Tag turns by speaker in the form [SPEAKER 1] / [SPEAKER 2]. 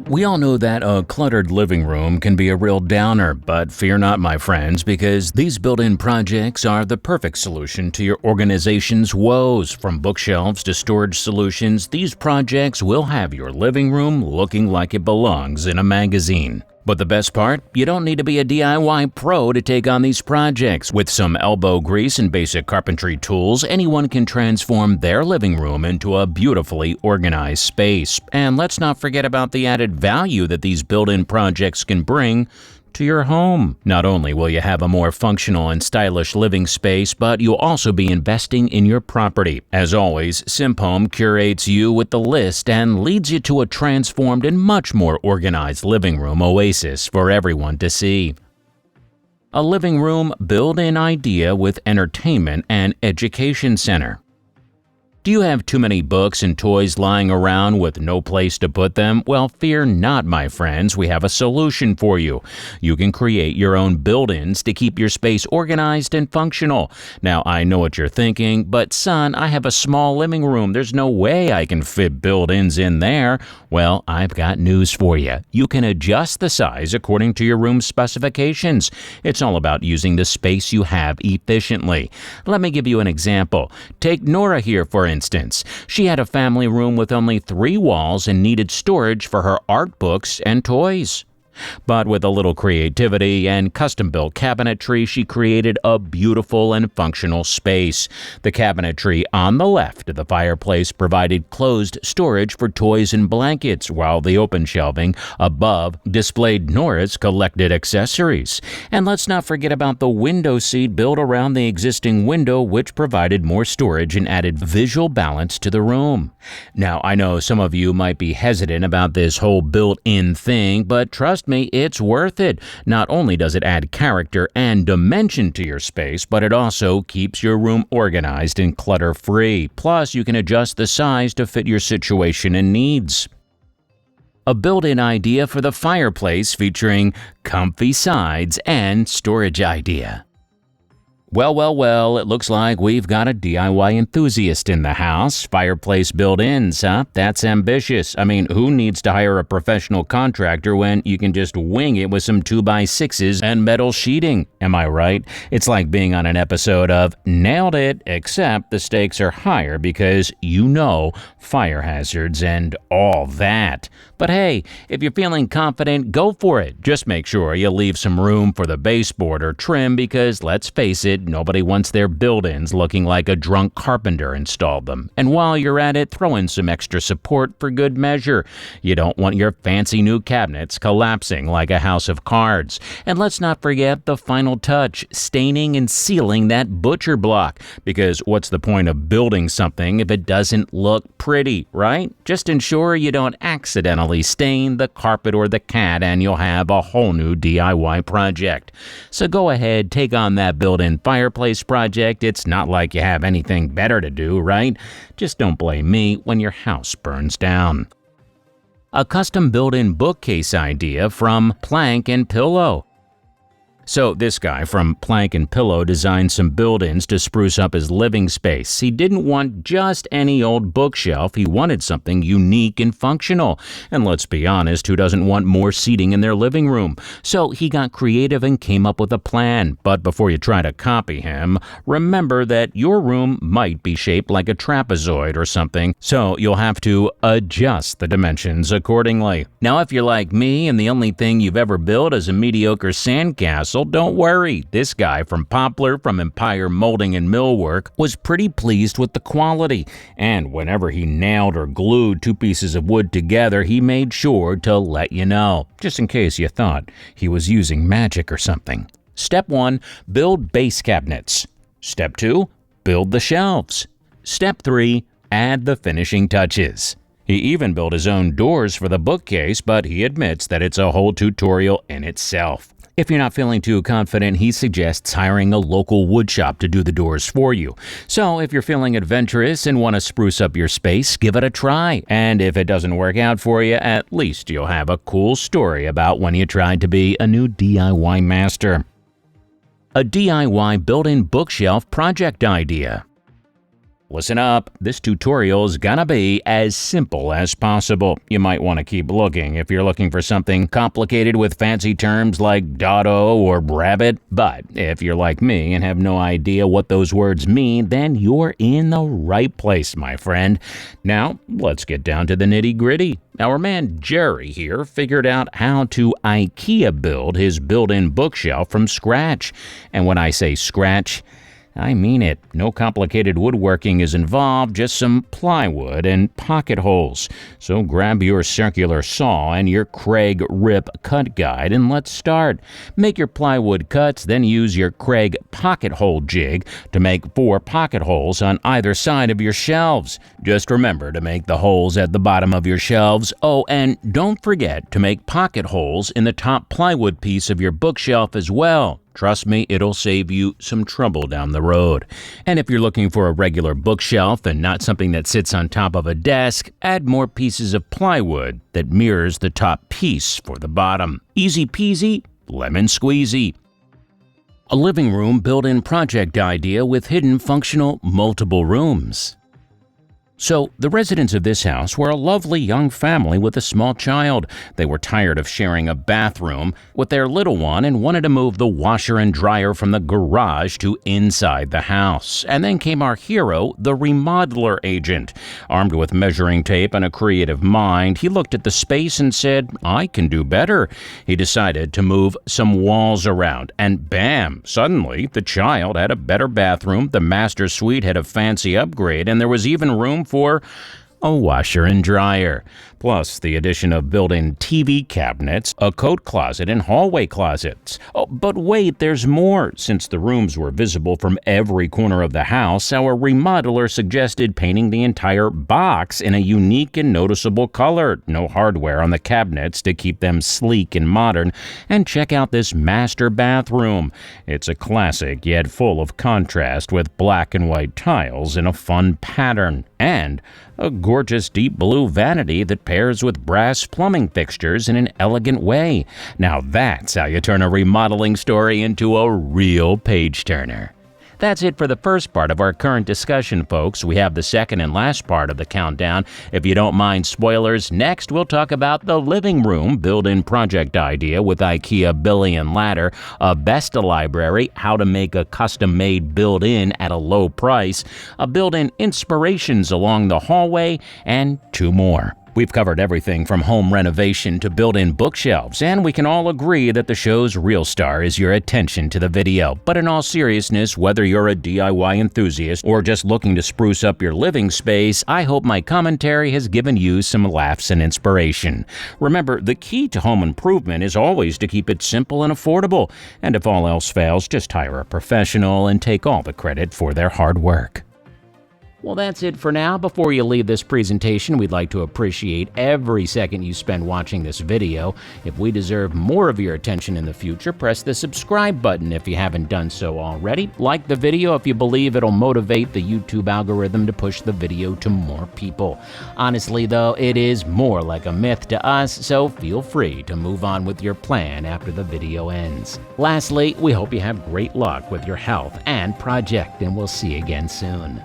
[SPEAKER 1] We all know that a cluttered living room can be a real downer, but fear not, my friends, because these built-in projects are the perfect solution to your organization's woes. From bookshelves to storage solutions, these projects will have your living room looking like it belongs in a magazine. But the best part? You don't need to be a DIY pro to take on these projects. With some elbow grease and basic carpentry tools, anyone can transform their living room into a beautifully organized space. And let's not forget about the added value that these built-in projects can bring to your home. Not only will you have a more functional and stylish living space, but you'll also be investing in your property. As always, SimpHome curates you with the list and leads you to a transformed and much more organized living room oasis for everyone to see. A living room built-in idea with entertainment and education center. Do you have too many books and toys lying around with no place to put them? Well, fear not, my friends. We have a solution for you. You can create your own built-ins to keep your space organized and functional. Now, I know what you're thinking, but son, I have a small living room. There's no way I can fit built-ins in there. Well, I've got news for you. You can adjust the size according to your room specifications. It's all about using the space you have efficiently. Let me give you an example. Take Nora here, for instance. She had a family room with only 3 walls and needed storage for her art books and toys. But with a little creativity and custom-built cabinetry, she created a beautiful and functional space. The cabinetry on the left of the fireplace provided closed storage for toys and blankets, while the open shelving above displayed Nora's collected accessories. And let's not forget about the window seat built around the existing window, which provided more storage and added visual balance to the room. Now, I know some of you might be hesitant about this whole built-in thing, but trust me, it's worth it. Not only does it add character and dimension to your space, but it also keeps your room organized and clutter-free. Plus, you can adjust the size to fit your situation and needs. A built-in idea for the fireplace featuring comfy sides and storage idea. Well, it looks like we've got a DIY enthusiast in the house. Fireplace built-ins, huh? That's ambitious. I mean, who needs to hire a professional contractor when you can just wing it with some 2x6s and metal sheeting? Am I right? It's like being on an episode of Nailed It, except the stakes are higher because you know fire hazards and all that. But hey, if you're feeling confident, go for it. Just make sure you leave some room for the baseboard or trim because, let's face it, nobody wants their built-ins looking like a drunk carpenter installed them. And while you're at it, throw in some extra support for good measure. You don't want your fancy new cabinets collapsing like a house of cards. And let's not forget the final touch, staining and sealing that butcher block. Because what's the point of building something if it doesn't look pretty, right? Just ensure you don't accidentally stain the carpet or the cat and you'll have a whole new DIY project. So go ahead, take on that built-in fireplace project. It's not like you have anything better to do, right? Just don't blame me when your house burns down. A custom built-in bookcase idea from Plankandpillow. So this guy from Plankandpillow designed some built-ins to spruce up his living space. He didn't want just any old bookshelf. He wanted something unique and functional. And let's be honest, who doesn't want more seating in their living room? So he got creative and came up with a plan. But before you try to copy him, remember that your room might be shaped like a trapezoid or something, so you'll have to adjust the dimensions accordingly. Now, if you're like me and the only thing you've ever built is a mediocre sandcastle, don't worry. This guy from Poplar from Empire Molding and Millwork was pretty pleased with the quality, and whenever he nailed or glued 2 pieces of wood together, he made sure to let you know, just in case you thought he was using magic or something. Step 1, build base cabinets. Step 2, build the shelves. Step 3, add the finishing touches. He even built his own doors for the bookcase, but he admits that it's a whole tutorial in itself. If you're not feeling too confident, he suggests hiring a local wood shop to do the doors for you. So if you're feeling adventurous and want to spruce up your space, give it a try. And if it doesn't work out for you, at least you'll have a cool story about when you tried to be a new DIY master. A DIY built-in bookshelf project idea. Listen up, this tutorial is gonna be as simple as possible. You might want to keep looking if you're looking for something complicated with fancy terms like dotto or rabbit. But if you're like me and have no idea what those words mean, then you're in the right place, my friend. Now, let's get down to the nitty-gritty. Our man Jerry here figured out how to IKEA build his built-in bookshelf from scratch. And when I say scratch, I mean it. No complicated woodworking is involved, just some plywood and pocket holes. So grab your circular saw and your Craig Rip cut guide and let's start. Make your plywood cuts, then use your Craig pocket hole jig to make 4 pocket holes on either side of your shelves. Just remember to make the holes at the bottom of your shelves. Oh, and don't forget to make pocket holes in the top plywood piece of your bookshelf as well. Trust me, it'll save you some trouble down the road. And if you're looking for a regular bookshelf and not something that sits on top of a desk, add more pieces of plywood that mirrors the top piece for the bottom. Easy peasy, lemon squeezy. A living room built-in project idea with hidden functional multiple rooms. So, the residents of this house were a lovely young family with a small child. They were tired of sharing a bathroom with their little one and wanted to move the washer and dryer from the garage to inside the house. And then came our hero, the remodeler agent. Armed with measuring tape and a creative mind, he looked at the space and said, "I can do better." He decided to move some walls around, and bam! Suddenly, the child had a better bathroom, the master suite had a fancy upgrade, and there was even room for a washer and dryer. Plus, the addition of built-in TV cabinets, a coat closet, and hallway closets. Oh, but wait, there's more. Since the rooms were visible from every corner of the house, our remodeler suggested painting the entire box in a unique and noticeable color. No hardware on the cabinets to keep them sleek and modern. And check out this master bathroom. It's a classic, yet full of contrast with black and white tiles in a fun pattern. And a gorgeous deep blue vanity that pairs with brass plumbing fixtures in an elegant way. Now that's how you turn a remodeling story into a real page-turner. That's it for the first part of our current discussion, folks. We have the second and last part of the countdown. If you don't mind spoilers, next we'll talk about the living room built-in project idea with IKEA Billy and Ladder, a Vesta library, how to make a custom-made built-in at a low price, a built-in inspirations along the hallway, and 2 more. We've covered everything from home renovation to built-in bookshelves, and we can all agree that the show's real star is your attention to the video. But in all seriousness, whether you're a DIY enthusiast or just looking to spruce up your living space, I hope my commentary has given you some laughs and inspiration. Remember, the key to home improvement is always to keep it simple and affordable. And if all else fails, just hire a professional and take all the credit for their hard work. Well, that's it for now. Before you leave this presentation, we'd like to appreciate every second you spend watching this video. If we deserve more of your attention in the future, press the subscribe button if you haven't done so already. Like the video if you believe it'll motivate the YouTube algorithm to push the video to more people. Honestly, though, it is more like a myth to us, so feel free to move on with your plan after the video ends. Lastly, we hope you have great luck with your health and project, and we'll see you again soon.